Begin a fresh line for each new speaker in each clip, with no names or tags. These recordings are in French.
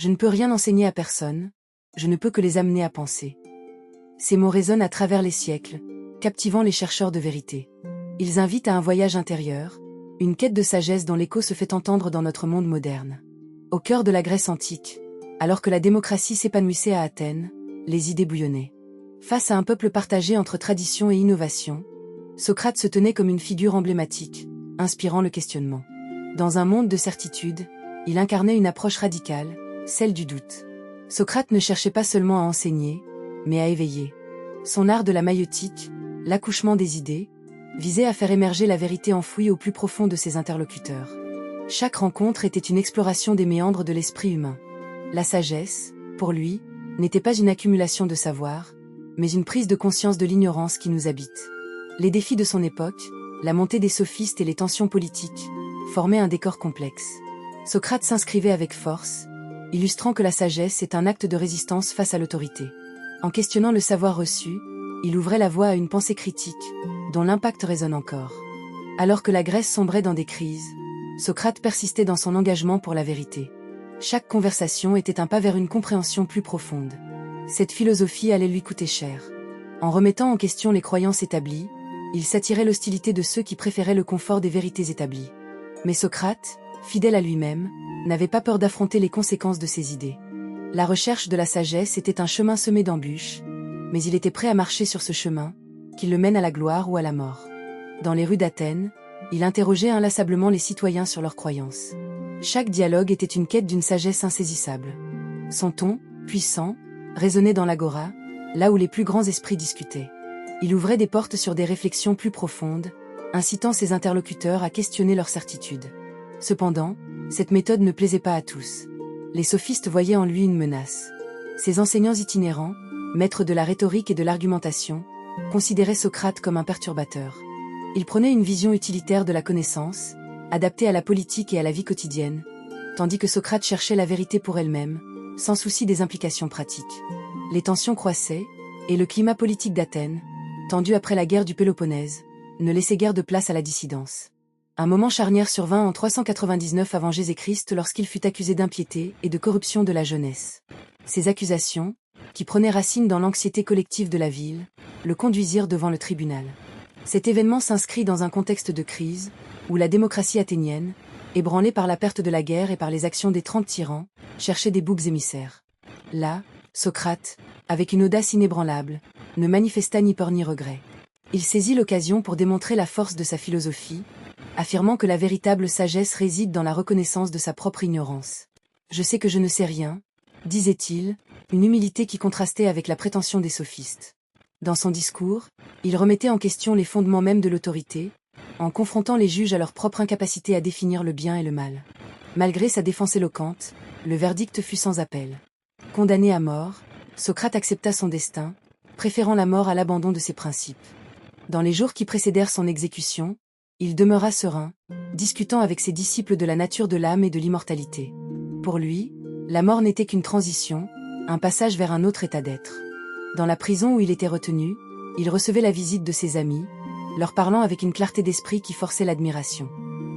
Je ne peux rien enseigner à personne, je ne peux que les amener à penser. Ces mots résonnent à travers les siècles, captivant les chercheurs de vérité. Ils invitent à un voyage intérieur, une quête de sagesse dont l'écho se fait entendre dans notre monde moderne. Au cœur de la Grèce antique, alors que la démocratie s'épanouissait à Athènes, les idées bouillonnaient. Face à un peuple partagé entre tradition et innovation, Socrate se tenait comme une figure emblématique, inspirant le questionnement. Dans un monde de certitude, il incarnait une approche radicale, celle du doute. Socrate ne cherchait pas seulement à enseigner, mais à éveiller. Son art de la maïeutique, l'accouchement des idées, visait à faire émerger la vérité enfouie au plus profond de ses interlocuteurs. Chaque rencontre était une exploration des méandres de l'esprit humain. La sagesse, pour lui, n'était pas une accumulation de savoir, mais une prise de conscience de l'ignorance qui nous habite. Les défis de son époque, la montée des sophistes et les tensions politiques, formaient un décor complexe. Socrate s'inscrivait avec force, illustrant que la sagesse est un acte de résistance face à l'autorité. En questionnant le savoir reçu, il ouvrait la voie à une pensée critique, dont l'impact résonne encore. Alors que la Grèce sombrait dans des crises, Socrate persistait dans son engagement pour la vérité. Chaque conversation était un pas vers une compréhension plus profonde. Cette philosophie allait lui coûter cher. En remettant en question les croyances établies, il s'attirait l'hostilité de ceux qui préféraient le confort des vérités établies. Mais Socrate, fidèle à lui-même, n'avait pas peur d'affronter les conséquences de ses idées. La recherche de la sagesse était un chemin semé d'embûches, mais il était prêt à marcher sur ce chemin, qu'il le mène à la gloire ou à la mort. Dans les rues d'Athènes, il interrogeait inlassablement les citoyens sur leurs croyances. Chaque dialogue était une quête d'une sagesse insaisissable. Son ton, puissant, résonnait dans l'agora, là où les plus grands esprits discutaient. Il ouvrait des portes sur des réflexions plus profondes, incitant ses interlocuteurs à questionner leurs certitudes. Cependant, cette méthode ne plaisait pas à tous. Les sophistes voyaient en lui une menace. Ces enseignants itinérants, maîtres de la rhétorique et de l'argumentation, considéraient Socrate comme un perturbateur. Ils prenaient une vision utilitaire de la connaissance, adaptée à la politique et à la vie quotidienne, tandis que Socrate cherchait la vérité pour elle-même, sans souci des implications pratiques. Les tensions croissaient, et le climat politique d'Athènes, tendu après la guerre du Péloponnèse, ne laissait guère de place à la dissidence. Un moment charnière survint en 399 avant Jésus-Christ lorsqu'il fut accusé d'impiété et de corruption de la jeunesse. Ces accusations, qui prenaient racine dans l'anxiété collective de la ville, le conduisirent devant le tribunal. Cet événement s'inscrit dans un contexte de crise, où la démocratie athénienne, ébranlée par la perte de la guerre et par les actions des 30 tyrans, cherchait des boucs émissaires. Là, Socrate, avec une audace inébranlable, ne manifesta ni peur ni regret. Il saisit l'occasion pour démontrer la force de sa philosophie, affirmant que la véritable sagesse réside dans la reconnaissance de sa propre ignorance. « Je sais que je ne sais rien », disait-il, une humilité qui contrastait avec la prétention des sophistes. Dans son discours, il remettait en question les fondements mêmes de l'autorité, en confrontant les juges à leur propre incapacité à définir le bien et le mal. Malgré sa défense éloquente, le verdict fut sans appel. Condamné à mort, Socrate accepta son destin, préférant la mort à l'abandon de ses principes. Dans les jours qui précédèrent son exécution, il demeura serein, discutant avec ses disciples de la nature de l'âme et de l'immortalité. Pour lui, la mort n'était qu'une transition, un passage vers un autre état d'être. Dans la prison où il était retenu, il recevait la visite de ses amis, leur parlant avec une clarté d'esprit qui forçait l'admiration.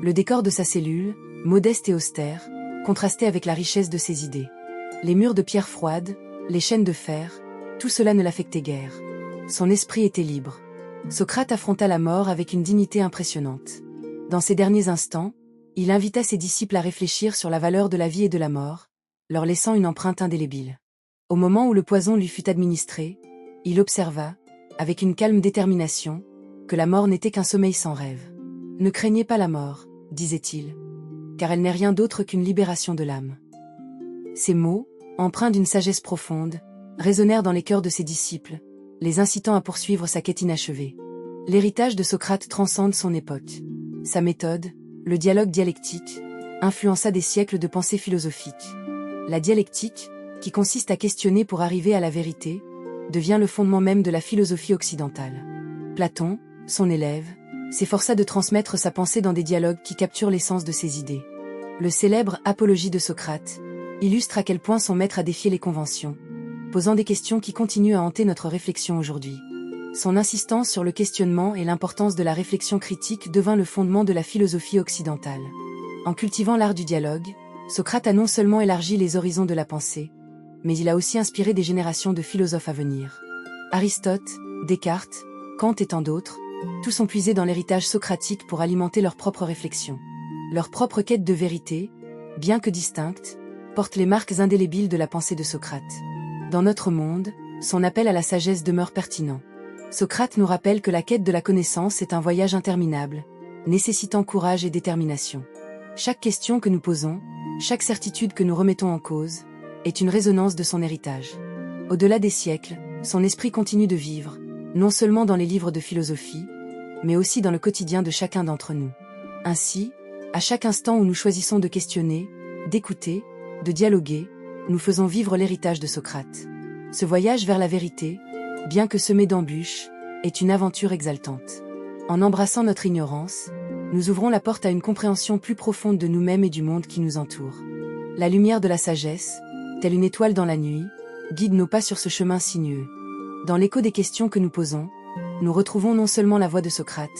Le décor de sa cellule, modeste et austère, contrastait avec la richesse de ses idées. Les murs de pierre froide, les chaînes de fer, tout cela ne l'affectait guère. Son esprit était libre. Socrate affronta la mort avec une dignité impressionnante. Dans ces derniers instants, il invita ses disciples à réfléchir sur la valeur de la vie et de la mort, leur laissant une empreinte indélébile. Au moment où le poison lui fut administré, il observa, avec une calme détermination, que la mort n'était qu'un sommeil sans rêve. « Ne craignez pas la mort, disait-il, car elle n'est rien d'autre qu'une libération de l'âme. » Ces mots, empreints d'une sagesse profonde, résonnèrent dans les cœurs de ses disciples, les incitant à poursuivre sa quête inachevée. L'héritage de Socrate transcende son époque. Sa méthode, le dialogue dialectique, influença des siècles de pensée philosophique. La dialectique, qui consiste à questionner pour arriver à la vérité, devient le fondement même de la philosophie occidentale. Platon, son élève, s'efforça de transmettre sa pensée dans des dialogues qui capturent l'essence de ses idées. Le célèbre Apologie de Socrate illustre à quel point son maître a défié les conventions, posant des questions qui continuent à hanter notre réflexion aujourd'hui. Son insistance sur le questionnement et l'importance de la réflexion critique devint le fondement de la philosophie occidentale. En cultivant l'art du dialogue, Socrate a non seulement élargi les horizons de la pensée, mais il a aussi inspiré des générations de philosophes à venir. Aristote, Descartes, Kant et tant d'autres, tous ont puisé dans l'héritage socratique pour alimenter leurs propres réflexions. Leur propre quête de vérité, bien que distincte, porte les marques indélébiles de la pensée de Socrate. Dans notre monde, son appel à la sagesse demeure pertinent. Socrate nous rappelle que la quête de la connaissance est un voyage interminable, nécessitant courage et détermination. Chaque question que nous posons, chaque certitude que nous remettons en cause, est une résonance de son héritage. Au-delà des siècles, son esprit continue de vivre, non seulement dans les livres de philosophie, mais aussi dans le quotidien de chacun d'entre nous. Ainsi, à chaque instant où nous choisissons de questionner, d'écouter, de dialoguer, nous faisons vivre l'héritage de Socrate. Ce voyage vers la vérité, bien que semé d'embûches, est une aventure exaltante. En embrassant notre ignorance, nous ouvrons la porte à une compréhension plus profonde de nous-mêmes et du monde qui nous entoure. La lumière de la sagesse, telle une étoile dans la nuit, guide nos pas sur ce chemin sinueux. Dans l'écho des questions que nous posons, nous retrouvons non seulement la voix de Socrate,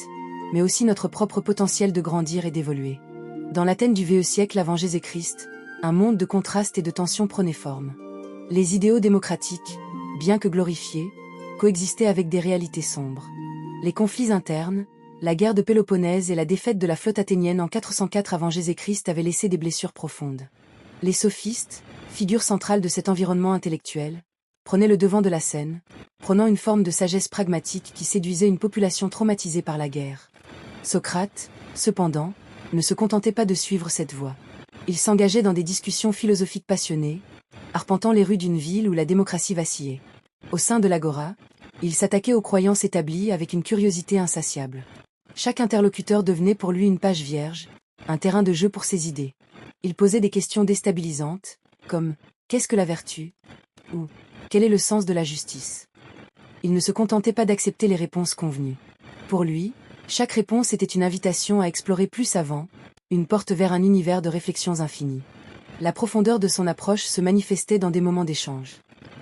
mais aussi notre propre potentiel de grandir et d'évoluer. Dans l'Athènes du VE siècle avant Jésus-Christ, un monde de contrastes et de tensions prenait forme. Les idéaux démocratiques, bien que glorifiés, coexistaient avec des réalités sombres. Les conflits internes, la guerre de Péloponnèse et la défaite de la flotte athénienne en 404 avant Jésus-Christ avaient laissé des blessures profondes. Les sophistes, figures centrales de cet environnement intellectuel, prenaient le devant de la scène, prenant une forme de sagesse pragmatique qui séduisait une population traumatisée par la guerre. Socrate, cependant, ne se contentait pas de suivre cette voie. Il s'engageait dans des discussions philosophiques passionnées, arpentant les rues d'une ville où la démocratie vacillait. Au sein de l'agora, il s'attaquait aux croyances établies avec une curiosité insatiable. Chaque interlocuteur devenait pour lui une page vierge, un terrain de jeu pour ses idées. Il posait des questions déstabilisantes, comme « Qu'est-ce que la vertu ?» ou « Quel est le sens de la justice ?» Il ne se contentait pas d'accepter les réponses convenues. Pour lui, chaque réponse était une invitation à explorer plus avant, une porte vers un univers de réflexions infinies. La profondeur de son approche se manifestait dans des moments d'échange.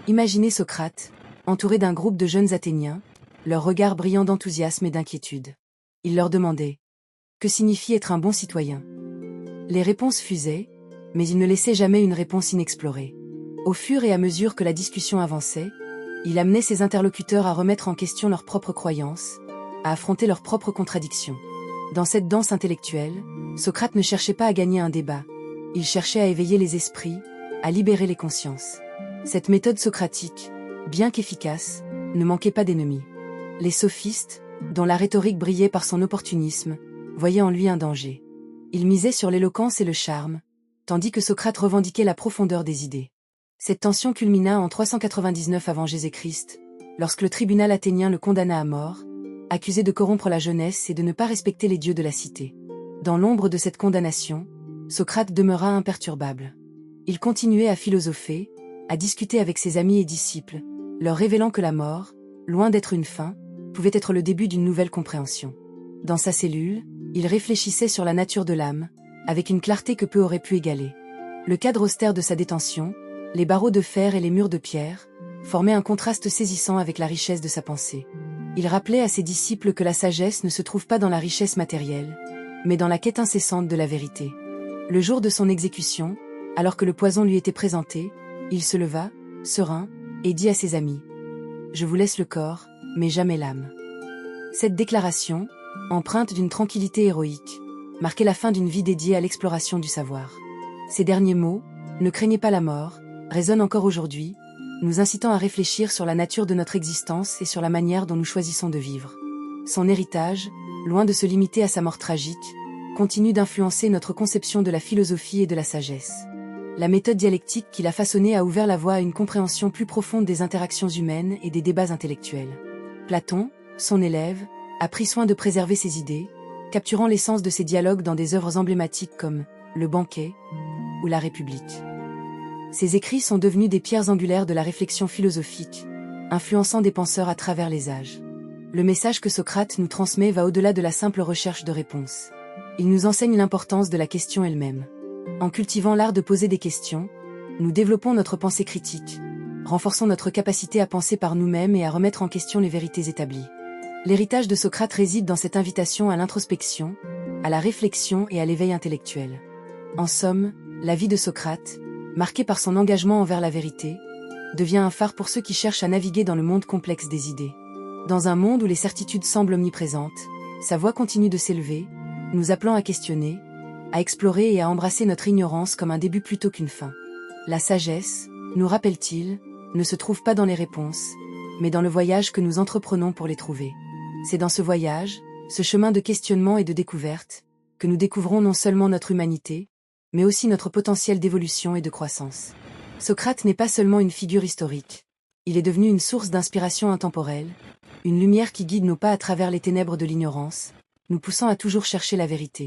Imaginez Socrate, entouré d'un groupe de jeunes Athéniens, leurs regards brillants d'enthousiasme et d'inquiétude. Il leur demandait « Que signifie être un bon citoyen ?» Les réponses fusaient, mais il ne laissait jamais une réponse inexplorée. Au fur et à mesure que la discussion avançait, il amenait ses interlocuteurs à remettre en question leurs propres croyances, à affronter leurs propres contradictions. Dans cette danse intellectuelle, Socrate ne cherchait pas à gagner un débat, il cherchait à éveiller les esprits, à libérer les consciences. Cette méthode socratique, bien qu'efficace, ne manquait pas d'ennemis. Les sophistes, dont la rhétorique brillait par son opportunisme, voyaient en lui un danger. Ils misaient sur l'éloquence et le charme, tandis que Socrate revendiquait la profondeur des idées. Cette tension culmina en 399 avant Jésus-Christ, lorsque le tribunal athénien le condamna à mort, accusé de corrompre la jeunesse et de ne pas respecter les dieux de la cité. Dans l'ombre de cette condamnation, Socrate demeura imperturbable. Il continuait à philosopher, à discuter avec ses amis et disciples, leur révélant que la mort, loin d'être une fin, pouvait être le début d'une nouvelle compréhension. Dans sa cellule, il réfléchissait sur la nature de l'âme, avec une clarté que peu aurait pu égaler. Le cadre austère de sa détention, les barreaux de fer et les murs de pierre, formaient un contraste saisissant avec la richesse de sa pensée. Il rappelait à ses disciples que la sagesse ne se trouve pas dans la richesse matérielle, mais dans la quête incessante de la vérité. Le jour de son exécution, alors que le poison lui était présenté, il se leva, serein, et dit à ses amis « Je vous laisse le corps, mais jamais l'âme. » Cette déclaration, empreinte d'une tranquillité héroïque, marquait la fin d'une vie dédiée à l'exploration du savoir. Ces derniers mots, « Ne craignez pas la mort », résonnent encore aujourd'hui, nous incitant à réfléchir sur la nature de notre existence et sur la manière dont nous choisissons de vivre. Son héritage, loin de se limiter à sa mort tragique, continue d'influencer notre conception de la philosophie et de la sagesse. La méthode dialectique qu'il a façonnée a ouvert la voie à une compréhension plus profonde des interactions humaines et des débats intellectuels. Platon, son élève, a pris soin de préserver ses idées, capturant l'essence de ses dialogues dans des œuvres emblématiques comme Le Banquet ou La République. Ses écrits sont devenus des pierres angulaires de la réflexion philosophique, influençant des penseurs à travers les âges. Le message que Socrate nous transmet va au-delà de la simple recherche de réponses. Il nous enseigne l'importance de la question elle-même. En cultivant l'art de poser des questions, nous développons notre pensée critique, renforçons notre capacité à penser par nous-mêmes et à remettre en question les vérités établies. L'héritage de Socrate réside dans cette invitation à l'introspection, à la réflexion et à l'éveil intellectuel. En somme, La vie de Socrate, marquée par son engagement envers la vérité, devient un phare pour ceux qui cherchent à naviguer dans le monde complexe des idées. Dans un monde où les certitudes semblent omniprésentes, sa voix continue de s'élever, nous appelant à questionner, à explorer et à embrasser notre ignorance comme un début plutôt qu'une fin. La sagesse, nous rappelle-t-il, ne se trouve pas dans les réponses, mais dans le voyage que nous entreprenons pour les trouver. C'est dans ce voyage, ce chemin de questionnement et de découverte, que nous découvrons non seulement notre humanité, mais aussi notre potentiel d'évolution et de croissance. Socrate n'est pas seulement une figure historique, il est devenu une source d'inspiration intemporelle, une lumière qui guide nos pas à travers les ténèbres de l'ignorance, nous poussant à toujours chercher la vérité.